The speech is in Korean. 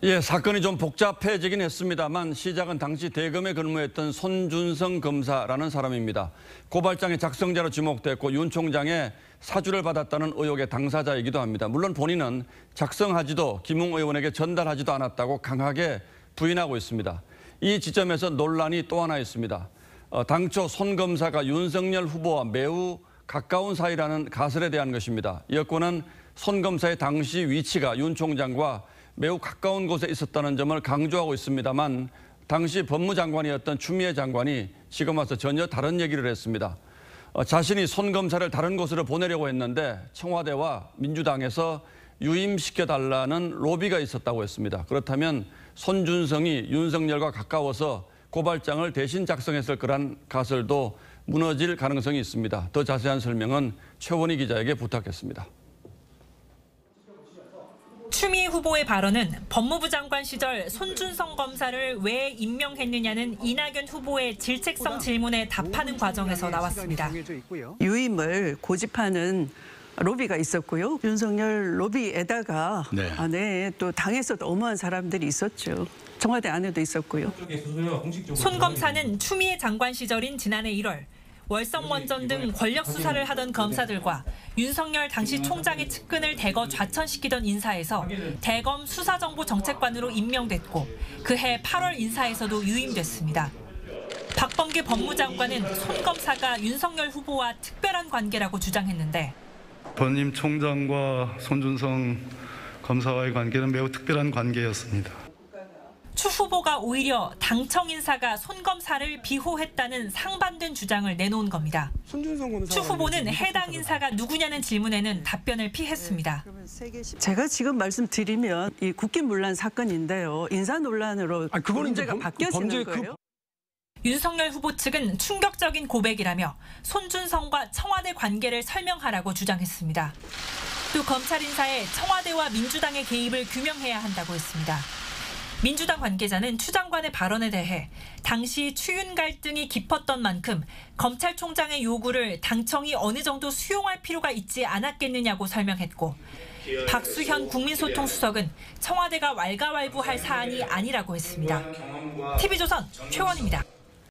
예, 사건이 좀 복잡해지긴 했습니다만 시작은 당시 대검에 근무했던 손준성 검사라는 사람입니다. 고발장의 작성자로 지목됐고 윤 총장의 사주를 받았다는 의혹의 당사자이기도 합니다. 물론 본인은 작성하지도 김웅 의원에게 전달하지도 않았다고 강하게 부인하고 있습니다. 이 지점에서 논란이 또 하나 있습니다. 당초 손 검사가 윤석열 후보와 매우 가까운 사이라는 가설에 대한 것입니다. 여권은 손 검사의 당시 위치가 윤 총장과 매우 가까운 곳에 있었다는 점을 강조하고 있습니다만 당시 법무장관이었던 추미애 장관이 지금 와서 전혀 다른 얘기를 했습니다. 자신이 손 검사를 다른 곳으로 보내려고 했는데 청와대와 민주당에서 유임시켜달라는 로비가 있었다고 했습니다. 그렇다면 손준성이 윤석열과 가까워서 고발장을 대신 작성했을 거란 가설도 무너질 가능성이 있습니다. 더 자세한 설명은 최원희 기자에게 부탁했습니다. 추미애 후보의 발언은 법무부 장관 시절 손준성 검사를 왜 임명했느냐는 이낙연 후보의 질책성 질문에 답하는 과정에서 나왔습니다. 유임을 고집하는 로비가 있었고요. 윤석열 로비에다가 또 당에서도 어마어마한 사람들이 있었죠. 청와대 안에도 있었고요. 손 검사는 추미애 장관 시절인 지난해 1월 월성원전 등 권력 수사를 하던 검사들과 윤석열 당시 총장의 측근을 대거 좌천시키던 인사에서 대검 수사정보정책관으로 임명됐고 그해 8월 인사에서도 유임됐습니다. 박범계 법무장관은 손 검사가 윤석열 후보와 특별한 관계라고 주장했는데 전임 총장과 손준성 검사와의 관계는 매우 특별한 관계였습니다. 추 후보가 오히려 당청 인사가 손 검사를 비호했다는 상반된 주장을 내놓은 겁니다. 추 후보는 해당 인사가 누구냐는 질문에는 답변을 피했습니다. 제가 지금 말씀드리면 이 국기문란 사건인데요. 인사 논란으로 문제가 바뀌어지는 거예요. 윤석열 후보 측은 충격적인 고백이라며 손준성과 청와대 관계를 설명하라고 주장했습니다. 또 검찰 인사에 청와대와 민주당의 개입을 규명해야 한다고 했습니다. 민주당 관계자는 추 장관의 발언에 대해 당시 추윤 갈등이 깊었던 만큼 검찰총장의 요구를 당청이 어느 정도 수용할 필요가 있지 않았겠느냐고 설명했고 박수현 국민소통수석은 청와대가 왈가왈부할 사안이 아니라고 했습니다. TV조선 최원희입니다.